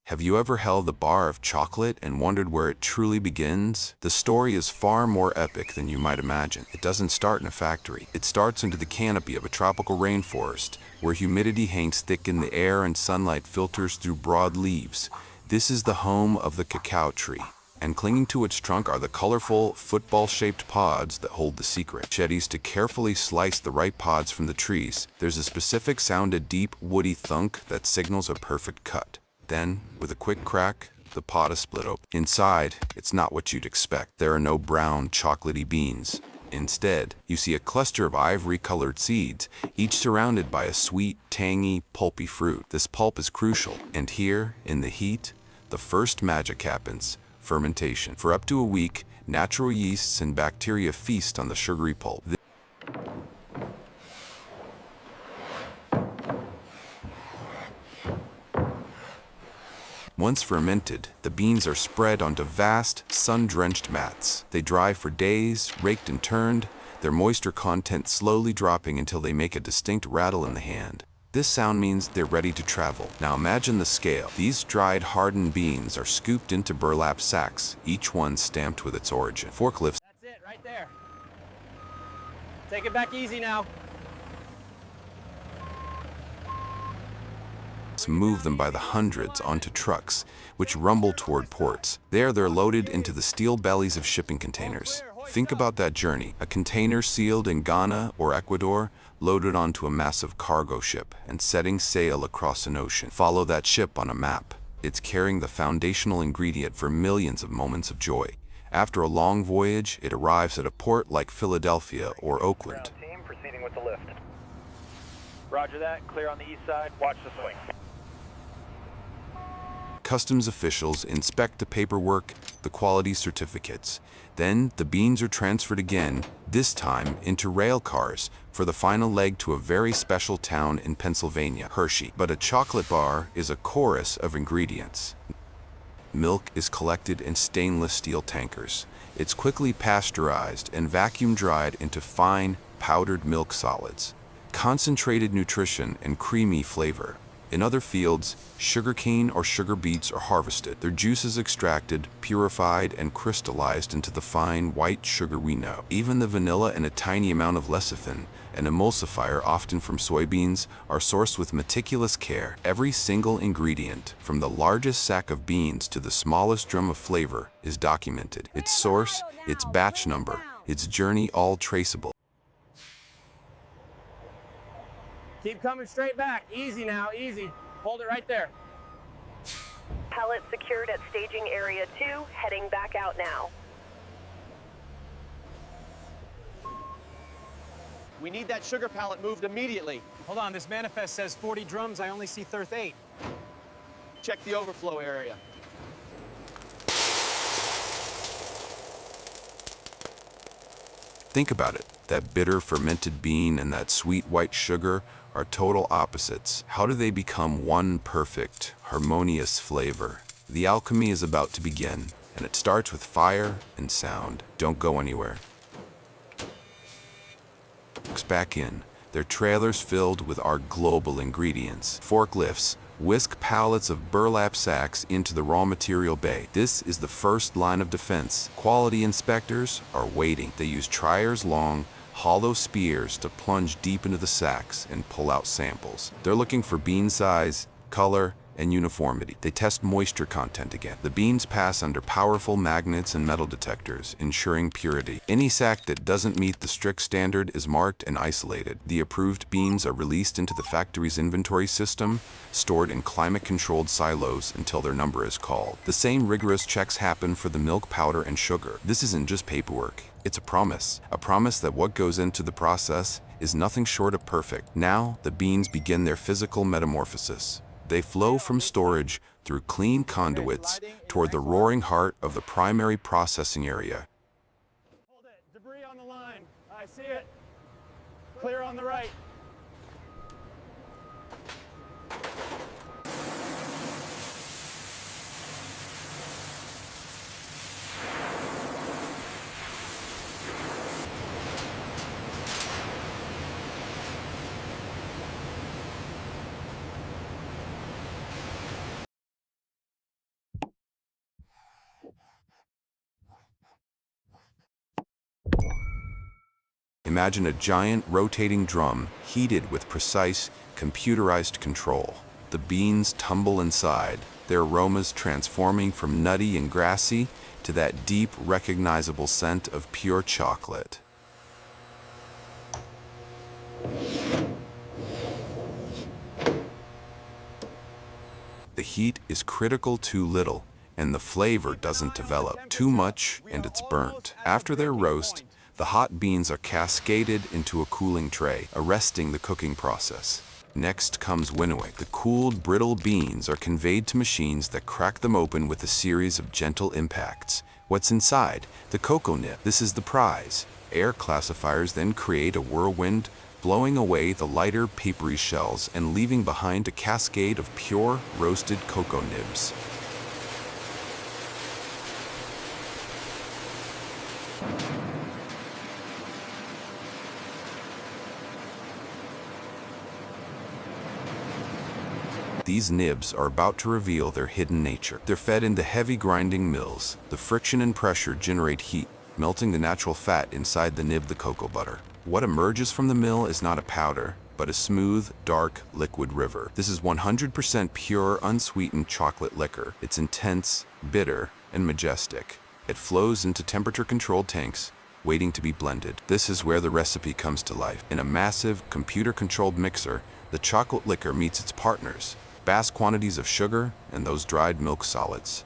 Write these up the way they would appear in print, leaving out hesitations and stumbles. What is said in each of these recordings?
Have you ever held a bar of chocolate and wondered where it truly begins? The story is far more epic than you might imagine. It doesn't start in a factory. It starts under the canopy of a tropical rainforest, where humidity hangs thick in the air and sunlight filters through broad leaves. This is the home of the cacao tree, and clinging to its trunk are the colorful, football-shaped pods that hold the secret. Machetes to carefully slice the ripe pods from the trees. There's a specific sound, a deep, woody thunk that signals a perfect cut. Then, with a quick crack, the pod is split open. Inside, it's not what you'd expect. There are no brown, chocolatey beans. Instead, you see a cluster of ivory-colored seeds, each surrounded by a sweet, tangy, pulpy fruit. This pulp is crucial, and here, in the heat, the first magic happens: fermentation. For up to a week, natural yeasts and bacteria feast on the sugary pulp. Once fermented, the beans are spread onto vast, sun-drenched mats. They dry for days, raked and turned, their moisture content slowly dropping until they make a distinct rattle in the hand. This sound means they're ready to travel. Now imagine the scale. These dried, hardened beans are scooped into burlap sacks, each one stamped with its origin. Forklifts. That's it, right there. Take it back easy now. Move them by the hundreds onto trucks, which rumble toward ports. There, they're loaded into the steel bellies of shipping containers. Think about that journey. A container sealed in Ghana or Ecuador, loaded onto a massive cargo ship and setting sail across an ocean. Follow that ship on a map. It's carrying the foundational ingredient for millions of moments of joy. After a long voyage, it arrives at a port like Philadelphia or Oakland. Team proceeding with the lift. Roger that. Clear on the east side. Watch the swing. Customs officials inspect the paperwork, the quality certificates. Then the beans are transferred again, this time into rail cars, for the final leg to a very special town in Pennsylvania, Hershey. But a chocolate bar is a chorus of ingredients. Milk is collected in stainless steel tankers. It's quickly pasteurized and vacuum dried into fine, powdered milk solids. Concentrated nutrition and creamy flavor. In other fields, sugarcane or sugar beets are harvested, their juices extracted, purified, and crystallized into the fine white sugar we know. Even the vanilla and a tiny amount of lecithin, an emulsifier often from soybeans, are sourced with meticulous care. Every single ingredient, from the largest sack of beans to the smallest drum of flavor, is documented. Its source, its batch number, its journey, all traceable. Keep coming straight back. Easy now, easy. Hold it right there. Pallet secured at staging area 2, heading back out now. We need that sugar pallet moved immediately. Hold on, this manifest says 40 drums. I only see 38. Check the overflow area. Think about it. That bitter fermented bean and that sweet white sugar are total opposites. How do they become one perfect, harmonious flavor? The alchemy is about to begin, and it starts with fire and sound. Don't go anywhere. Back in, their trailers filled with our global ingredients. Forklifts whisk pallets of burlap sacks into the raw material bay. This is the first line of defense. Quality inspectors are waiting. They use triers-long, hollow spears to plunge deep into the sacks and pull out samples. They're looking for bean size, color, and uniformity. They test moisture content again. The beans pass under powerful magnets and metal detectors, ensuring purity. Any sack that doesn't meet the strict standard is marked and isolated. The approved beans are released into the factory's inventory system, stored in climate-controlled silos until their number is called. The same rigorous checks happen for the milk, powder, and sugar. This isn't just paperwork. It's a promise that what goes into the process is nothing short of perfect. Now, the beans begin their physical metamorphosis. They flow from storage through clean conduits toward the roaring heart of the primary processing area. Hold it. Debris on the line. I see it. Clear on the right. Imagine a giant rotating drum heated with precise, computerized control. The beans tumble inside, their aromas transforming from nutty and grassy to that deep, recognizable scent of pure chocolate. The heat is critical too little, and the flavor doesn't develop. Too much, and it's burnt. After their roast, the hot beans are cascaded into a cooling tray, arresting the cooking process. Next comes winnowing. The cooled, brittle beans are conveyed to machines that crack them open with a series of gentle impacts. What's inside? The cocoa nib. This is the prize. Air classifiers then create a whirlwind, blowing away the lighter, papery shells and leaving behind a cascade of pure, roasted cocoa nibs. These nibs are about to reveal their hidden nature. They're fed into heavy grinding mills. The friction and pressure generate heat, melting the natural fat inside the nib, the cocoa butter. What emerges from the mill is not a powder, but a smooth, dark, liquid river. This is 100% pure, unsweetened chocolate liquor. It's intense, bitter, and majestic. It flows into temperature-controlled tanks, waiting to be blended. This is where the recipe comes to life. In a massive, computer-controlled mixer, the chocolate liquor meets its partners, vast quantities of sugar and those dried milk solids.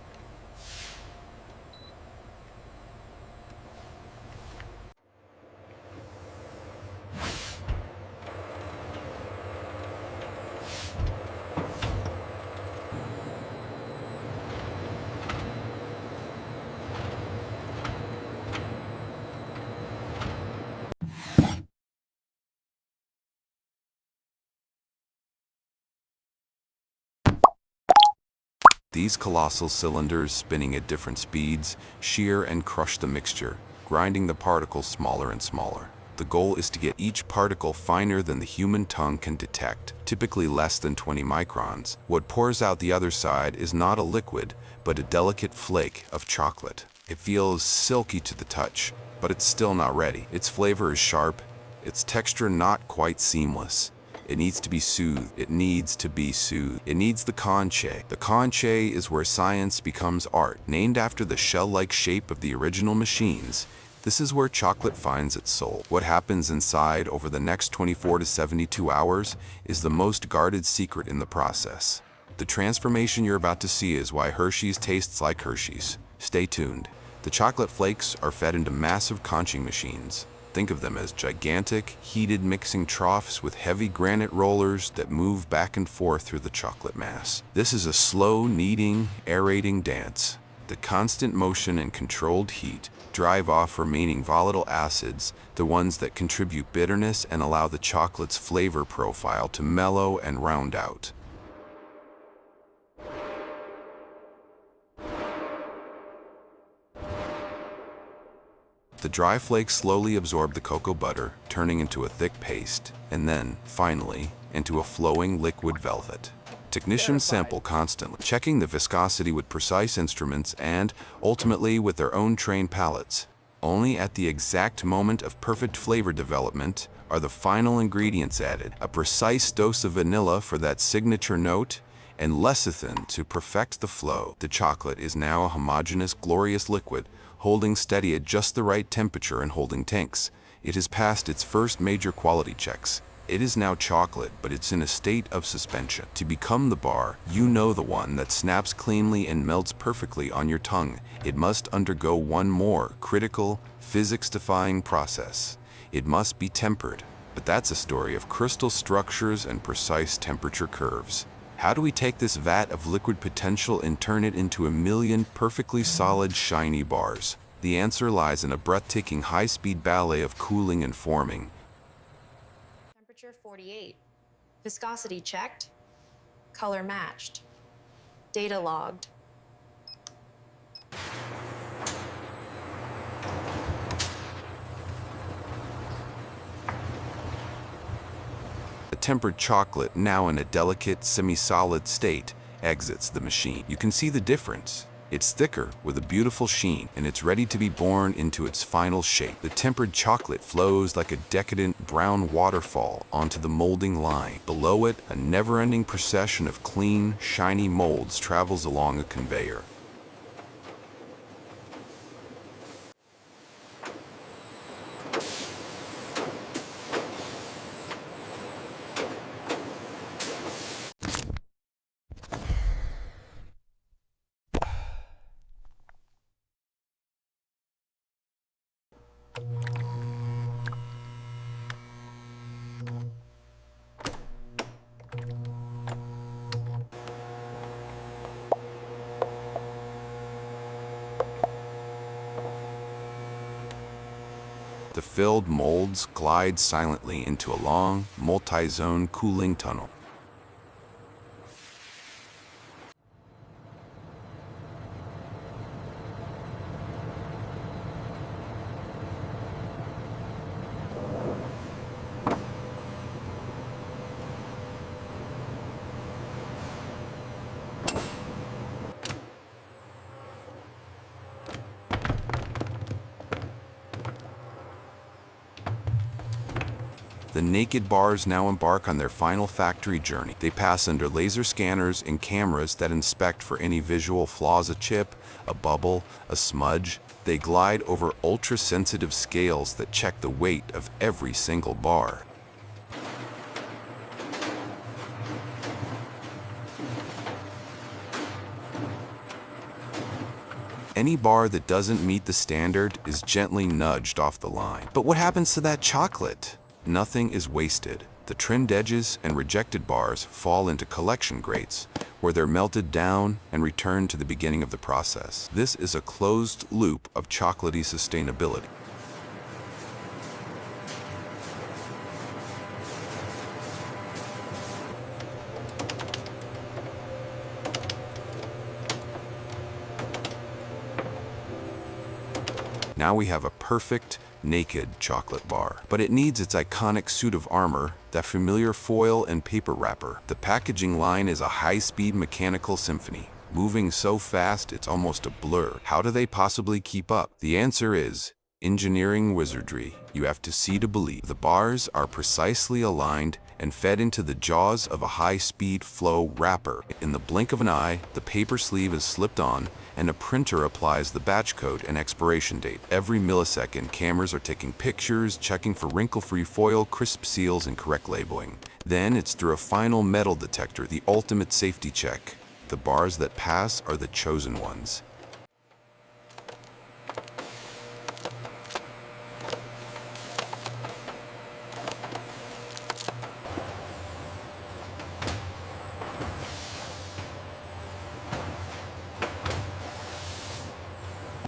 These colossal cylinders, spinning at different speeds, shear and crush the mixture, grinding the particles smaller and smaller. The goal is to get each particle finer than the human tongue can detect, typically less than 20 microns. What pours out the other side is not a liquid, but a delicate flake of chocolate. It feels silky to the touch, but it's still not ready. Its flavor is sharp, its texture not quite seamless. It needs to be soothed. It needs to be soothed. It needs the conche. The conche is where science becomes art. Named after the shell-like shape of the original machines, this is where chocolate finds its soul. What happens inside over the next 24 to 72 hours is the most guarded secret in the process. The transformation you're about to see is why Hershey's tastes like Hershey's. Stay tuned. The chocolate flakes are fed into massive conching machines. Think of them as gigantic, heated mixing troughs with heavy granite rollers that move back and forth through the chocolate mass. This is a slow, kneading, aerating dance. The constant motion and controlled heat drive off remaining volatile acids, the ones that contribute bitterness and allow the chocolate's flavor profile to mellow and round out. The dry flakes slowly absorb the cocoa butter, turning into a thick paste, and then, finally, into a flowing liquid velvet. Technicians sample constantly, checking the viscosity with precise instruments and, ultimately, with their own trained palates. Only at the exact moment of perfect flavor development are the final ingredients added, a precise dose of vanilla for that signature note, and lecithin to perfect the flow. The chocolate is now a homogeneous, glorious liquid, holding steady at just the right temperature and holding tanks. It has passed its first major quality checks. It is now chocolate, but it's in a state of suspension. To become the bar, you know, the one that snaps cleanly and melts perfectly on your tongue, it must undergo one more critical, physics-defying process. It must be tempered. But that's a story of crystal structures and precise temperature curves. How do we take this vat of liquid potential and turn it into a million perfectly solid, shiny bars? The answer lies in a breathtaking high-speed ballet of cooling and forming. Temperature 48. Viscosity checked. Color matched. Data logged. The tempered chocolate, now in a delicate, semi-solid state, exits the machine. You can see the difference. It's thicker with a beautiful sheen, and it's ready to be born into its final shape. The tempered chocolate flows like a decadent brown waterfall onto the molding line. Below it, a never-ending procession of clean, shiny molds travels along a conveyor. The filled molds glide silently into a long, multi-zone cooling tunnel. The naked bars now embark on their final factory journey. They pass under laser scanners and cameras that inspect for any visual flaws: a chip, a bubble, a smudge. They glide over ultra-sensitive scales that check the weight of every single bar. Any bar that doesn't meet the standard is gently nudged off the line. But what happens to that chocolate? Nothing is wasted. The trimmed edges and rejected bars fall into collection grates, where they're melted down and returned to the beginning of the process. This is a closed loop of chocolatey sustainability. Now we have a perfect, naked chocolate bar. But it needs its iconic suit of armor, that familiar foil and paper wrapper. The packaging line is a high-speed mechanical symphony, moving so fast it's almost a blur. How do they possibly keep up? The answer is engineering wizardry. You have to see to believe. The bars are precisely aligned and fed into the jaws of a high-speed flow wrapper. In the blink of an eye, the paper sleeve is slipped on, and a printer applies the batch code and expiration date. Every millisecond, cameras are taking pictures, checking for wrinkle-free foil, crisp seals, and correct labeling. Then it's through a final metal detector, the ultimate safety check. The bars that pass are the chosen ones.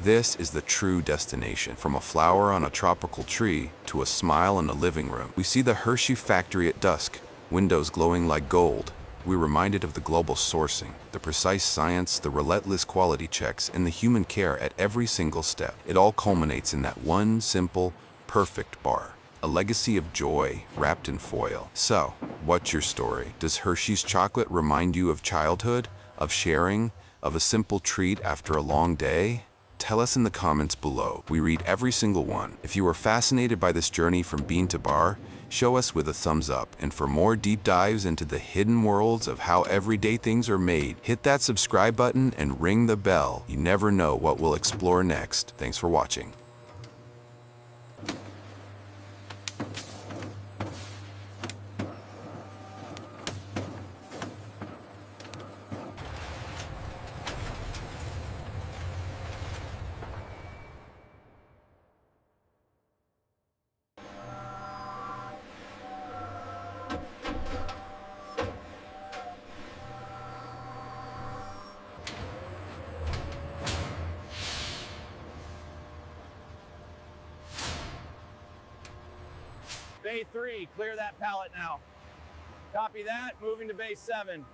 This is the true destination. From a flower on a tropical tree to a smile in a living room. We see the Hershey factory at dusk, windows glowing like gold. We're reminded of the global sourcing, the precise science, the relentless quality checks, and the human care at every single step. It all culminates in that one simple, perfect bar. A legacy of joy wrapped in foil. So, what's your story? Does Hershey's chocolate remind you of childhood, of sharing, of a simple treat after a long day? Tell us in the comments below. We read every single one. If you were fascinated by this journey from bean to bar, show us with a thumbs up. And for more deep dives into the hidden worlds of how everyday things are made, hit that subscribe button and ring the bell. You never know what we'll explore next. Thanks for watching. Bay 3, clear that pallet now. Copy that, moving to Bay 7.